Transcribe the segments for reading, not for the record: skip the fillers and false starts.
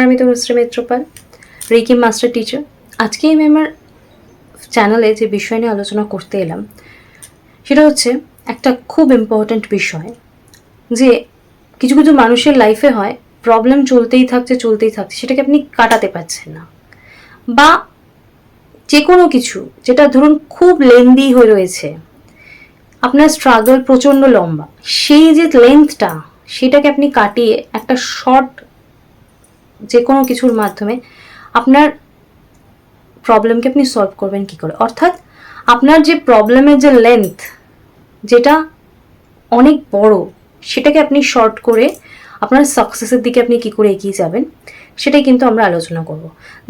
আমি Tanushree Mitrapal, Reiki master teacher. আজকে আমি আমার চ্যানেলে যে বিষয় নিয়ে আলোচনা করতে এলাম সেটা হচ্ছে একটা খুব ইম্পর্ট্যান্ট বিষয়, যে কিছু কিছু মানুষের লাইফে হয় প্রবলেম চলতেই থাকছে, সেটাকে আপনি কাটাতে পারছেন না, বা যে কোনো কিছু যেটা ধরুন খুব লেন্দি হয়ে রয়েছে, আপনার স্ট্রাগল প্রচণ্ড লম্বা, সেই যে লেন্থটা সেটাকে আপনি কাটিয়ে একটা শর্ট যে কোনো কিছুর মাধ্যমে আপনার প্রবলেমকে আপনি সলভ করবেন কি করে। অর্থাৎ আপনার যে প্রবলেমের যে লেন্থ, যেটা অনেক বড়, সেটাকে আপনি শর্ট করে আপনার সাকসেসের দিকে আপনি কি করে এগিয়ে যাবেন, সেটাই কিন্তু আমরা আলোচনা করব।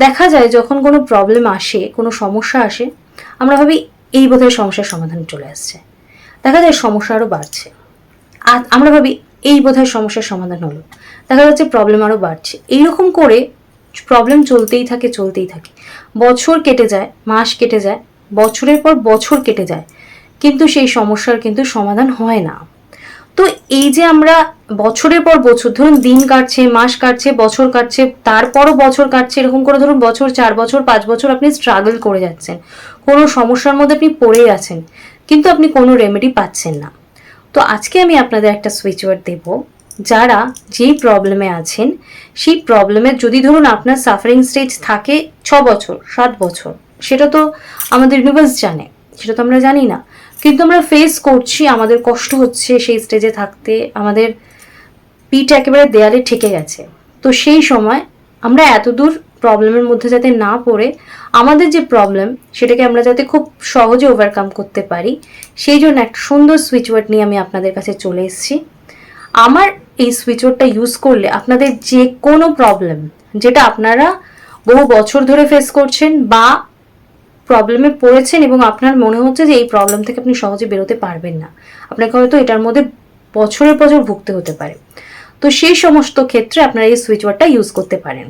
দেখা যায় যখন কোনো প্রবলেম আসে, কোনো সমস্যা আসে, আমরা ভাবি এই বোধহয় সমস্যার সমাধান চলে আসছে, দেখা যায় সমস্যা আরও বাড়ছে। আর আমরা ভাবি এই বোধহয় সমস্যার সমাধান হলো, দেখা যাচ্ছে প্রবলেম আরও বাড়ছে। এইরকম করে প্রবলেম চলতেই থাকে। বছর কেটে যায়, মাস কেটে যায়, বছরের পর বছর কেটে যায়, কিন্তু সেই সমস্যার কিন্তু সমাধান হয় না। তো এই যে আমরা বছরের পর বছর, ধরুন দিন কাটছে, মাস কাটছে, বছর কাটছে, তারপরও বছর কাটছে, এরকম করে ধরুন বছর, 4 বছর, 5 বছর আপনি স্ট্রাগল করে যাচ্ছেন, কোনো সমস্যার মধ্যে আপনি পড়ে আছেন, কিন্তু আপনি কোনো রেমেডি পাচ্ছেন না। তো আজকে আমি আপনাদের একটা সুইচ ওয়ার্ড দেব, যারা যেই প্রবলেমে আছেন, সেই প্রবলেমের যদি ধরুন আপনার সাফারিং স্টেজ থাকে 6 বছর, 7 বছর, সেটা তো আমাদের ইউনিভার্স জানে, সেটা তো আমরা জানি না, কিন্তু আমরা ফেস করছি, আমাদের কষ্ট হচ্ছে সেই স্টেজে থাকতে, আমাদের পিঠ একেবারে দেয়ালে ঠেকে গেছে। তো সেই সময় আমরা এতদূর প্রবলেমের মধ্যে যাতে না পড়ে আমাদের যে প্রবলেম সেটাকে আমরা যাতে খুব সহজে ওভারকাম করতে পারি, সেই জন্য একটা সুন্দর সুইচ ওয়ার্ড নিয়ে আমি আপনাদের কাছে চলে এসেছি। আমার এই সুইচ ওয়ার্ডটা ইউজ করলে আপনাদের যে কোনো প্রবলেম, যেটা আপনারা বহু বছর ধরে ফেস করছেন বা প্রবলেমে পড়েছেন এবং আপনার মনে হচ্ছে যে এই প্রবলেম থেকে আপনি সহজে বেরোতে পারবেন না, আপনাকে হয়তো এটার মধ্যে বছরের বছর ভুগতে হতে পারে, তো সেই সমস্ত ক্ষেত্রে আপনারা এই সুইচ ওয়ার্ডটা ইউজ করতে পারেন।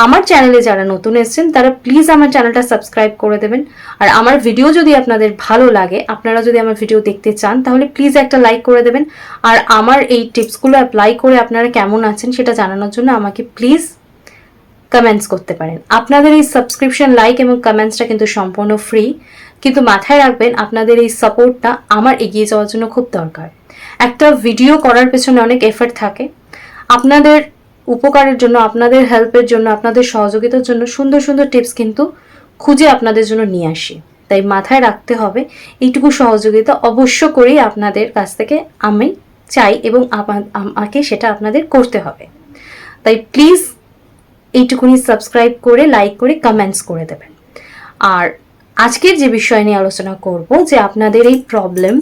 আমার চ্যানেলে যারা নতুন এসেছেন তারা প্লিজ আমার চ্যানেলটা সাবস্ক্রাইব করে দেবেন। আর আমার ভিডিও যদি আপনাদের ভালো লাগে, আপনারা যদি আমার ভিডিও দেখতে চান, তাহলে প্লিজ একটা লাইক করে দেবেন। আর আমার এই টিপসগুলো অ্যাপ্লাই করে আপনারা কেমন আছেন সেটা জানানোর জন্য আমাকে প্লিজ কমেন্টস করতে পারেন। আপনাদের এই সাবস্ক্রিপশন, লাইক এবং কমেন্টসটা কিন্তু সম্পূর্ণ ফ্রি, কিন্তু মাথায় রাখবেন আপনাদের এই সাপোর্টটা আমার এগিয়ে যাওয়ার জন্য খুব দরকার। একটা ভিডিও করার পেছনে অনেক এফর্ট থাকে, আপনাদের উপকারের জন্য, আপনাদের হেল্পের জন্য, আপনাদের সহযোগিতার জন্য সুন্দর সুন্দর টিপস কিন্তু খুঁজে আপনাদের জন্য নিয়ে আসি। তাই মাথায় রাখতে হবে এইটুকু সহযোগিতা অবশ্য করেই আপনাদের কাছ থেকে আমি চাই, এবং আমাকে সেটা আপনাদের করতে হবে। তাই প্লিজ এইটুকুনি সাবস্ক্রাইব করে, লাইক করে, কমেন্টস করে দেবেন। আর আজকের যে বিষয় নিয়ে আলোচনা করব, যে আপনাদের এই প্রবলেম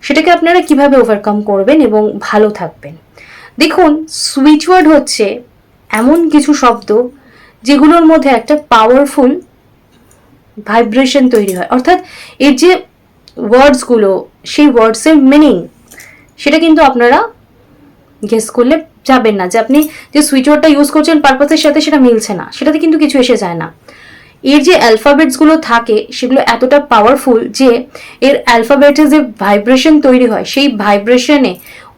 সেটাকে আপনারা কিভাবে ওভারকাম করবেন এবং ভালো থাকবেন। দেখুন, সুইচ ওয়ার্ড হচ্ছে এমন কিছু শব্দ যেগুলোর মধ্যে একটা পাওয়ারফুল ভাইব্রেশন তৈরি হয়। অর্থাৎ এর যে ওয়ার্ডসগুলো, সেই ওয়ার্ডসের মিনিং সেটা কিন্তু আপনারা গেস করলে যাবেন না যে আপনি যে সুইচ ওয়ার্ডটা ইউজ করছেন পারপাসের সাথে সেটা মিলছে না, সেটাতে কিন্তু কিছু এসে যায় না। এর যে অ্যালফাবেটসগুলো থাকে সেগুলো এতটা পাওয়ারফুল যে এর অ্যালফাবেটের যে ভাইব্রেশন তৈরি হয়, সেই ভাইব্রেশনে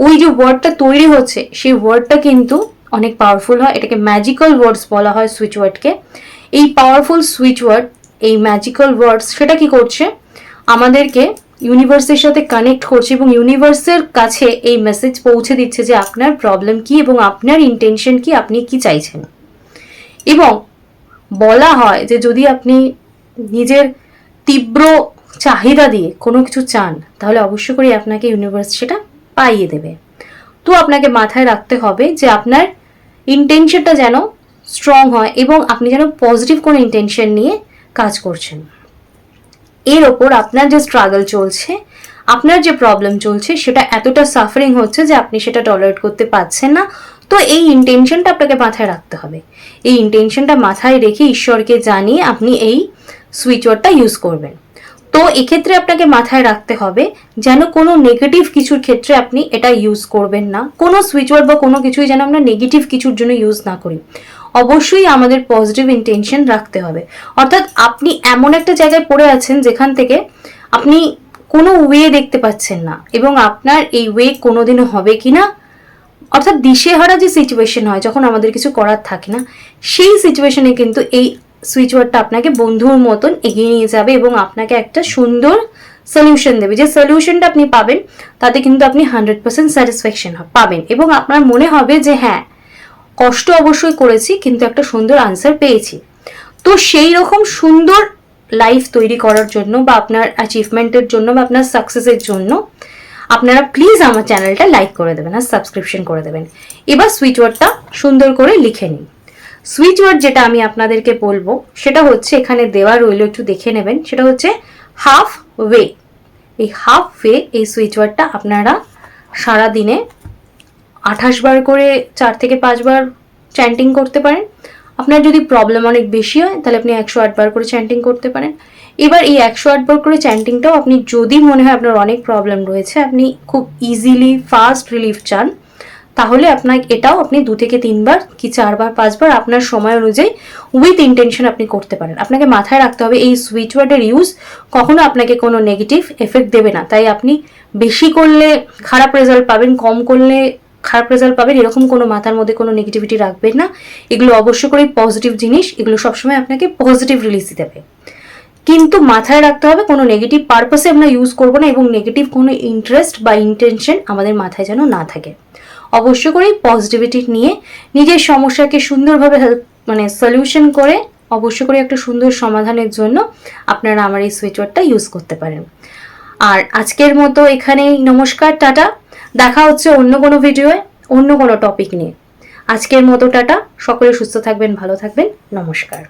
ওই যে ওয়ার্ডটা তৈরি হচ্ছে সেই ওয়ার্ডটা কিন্তু অনেক পাওয়ারফুল হয়। এটাকে ম্যাজিক্যাল ওয়ার্ডস বলা হয় সুইচ ওয়ার্ডকে। এই পাওয়ারফুল সুইচ ওয়ার্ড, এই ম্যাজিক্যাল ওয়ার্ডস, সেটা কি করছে, আমাদেরকে ইউনিভার্সের সাথে কানেক্ট করছে এবং ইউনিভার্সের কাছে এই মেসেজ পৌঁছে দিচ্ছে যে আপনার প্রবলেম কি এবং আপনার ইন্টেনশন কি, আপনি কি চাইছেন। এবং বলা হয় যে যদি আপনি নিজের তীব্র চাহিদা দিয়ে কোনো কিছু চান, তাহলে অবশ্য করে আপনাকে ইউনিভার্স সেটা পাইয়ে দেবে। তো আপনাকে মাথায় রাখতে হবে যে আপনার ইন্টেনশনটা যেন স্ট্রং হয় এবং আপনি যেন পজিটিভ কোনো ইন্টেনশন নিয়ে কাজ করছেন। এর ওপর আপনার যে স্ট্রাগল চলছে, আপনার যে প্রবলেম চলছে, সেটা এতটা সাফারিং হচ্ছে যে আপনি সেটা টলারেট করতে পারছেন না। তো এই ইন্টেনশনটা আপনাকে মাথায় রাখতে হবে। এই ইন্টেনশনটা মাথায় রেখে ঈশ্বরকে জানিয়ে আপনি এই সুইচ ওয়ার্ডটা ইউজ করবেন। তো এক্ষেত্রে আপনাকে মাথায় রাখতে হবে যেন কোনো নেগেটিভ কিছুর ক্ষেত্রে আপনি এটা ইউজ করবেন না। কোনো সুইচ ওয়ার্ড বা কোনো কিছুই যেন আমরা নেগেটিভ কিছুর জন্য ইউজ না করি। অবশ্যই আমাদের পজিটিভ ইন্টেনশন রাখতে হবে। অর্থাৎ আপনি এমন একটা জায়গায় পড়ে আছেন যেখান থেকে আপনি কোনো ওয়ে দেখতে পাচ্ছেন না, এবং আপনার এই ওয়ে কোনোদিনও হবে কিনা অর্থাৎ দিশেহারা যে সিচুয়েশন হয় যখন আমাদের কিছু করার থাকে না, সেই সিচুয়েশনে কিন্তু এই সুইচ ওয়ার্ডটা আপনাকে বন্ধুর মতন এগিয়ে নিয়ে যাবে এবং আপনাকে একটা সুন্দর সলিউশন দেবে। যে সলিউশনটা আপনি পাবেন তাতে কিন্তু আপনি 100% স্যাটিসফ্যাকশন পাবেন এবং আপনার মনে হবে যে হ্যাঁ, কষ্ট অবশ্যই করেছি কিন্তু একটা সুন্দর আনসার পেয়েছি। তো সেই রকম সুন্দর লাইফ তৈরি করার জন্য বা আপনার অ্যাচিভমেন্টের জন্য বা আপনার সাকসেসের জন্য আপনারা প্লিজ আমার চ্যানেলটা লাইক করে দেবেন আর সাবস্ক্রিপশন করে দেবেন। এবার সুইচ ওয়ার্ডটা সুন্দর করে লিখে নিন। সুইচ ওয়ার্ড যেটা আমি আপনাদেরকে বলবো সেটা হচ্ছে এখানে দেওয়া রইল, একটু দেখে নেবেন। সেটা হচ্ছে হাফ ওয়ে। এই হাফ ওয়ে এই সুইচ ওয়ার্ডটা আপনারা সারাদিনে 28 বার করে 4 থেকে 5 বার চ্যান্টিং করতে পারেন। আপনার যদি প্রবলেম অনেক বেশি হয় তাহলে আপনি 108 বার করে চ্যান্টিং করতে পারেন। এবার এই 108 বার করে চ্যান্টিংটাও আপনি যদি মনে হয় আপনার অনেক প্রবলেম রয়েছে, আপনি খুব ইজিলি ফাস্ট রিলিফ চান, তাহলে আপনার এটাও আপনি 2 থেকে 3 বার কি 4 বার 5 বার আপনার সময় অনুযায়ী উইথ ইন্টেনশন আপনি করতে পারেন। আপনাকে মাথায় রাখতে হবে এই সুইচ ওয়ার্ডের ইউজ কখনো আপনাকে কোনো নেগেটিভ এফেক্ট দেবে না। তাই আপনি বেশি করলে খারাপ রেজাল্ট পাবেন, কম করলে খারাপ রেজাল্ট পাবেন, এরকম কোনো মাথার মধ্যে কোনো নেগেটিভিটি রাখবেন না। এগুলো অবশ্য করেই পজিটিভ জিনিস, এগুলো সবসময় আপনাকে পজিটিভ রিলিজ দেবে। কিন্তু মাথায় রাখতে হবে কোনো নেগেটিভ পারপাসে আমরা ইউজ করবো না এবং নেগেটিভ কোনো ইন্টারেস্ট বা ইন্টেনশন আমাদের মাথায় যেন না থাকে। অবশ্য করেই পজিটিভিটি নিয়ে নিজের সমস্যাকে সুন্দরভাবে সলিউশন করে অবশ্য করে একটা সুন্দর সমাধানের জন্য আপনারা আমার এই সুইচ ওয়ার্ডটা ইউজ করতে পারেন। আর আজকের মতো এখানেই নমস্কার, টাটা। দেখা হচ্ছে অন্য কোনো ভিডিওয়ে অন্য কোনো টপিক নিয়ে। আজকের মতো টাটা, সকলে সুস্থ থাকবেন, ভালো থাকবেন, নমস্কার।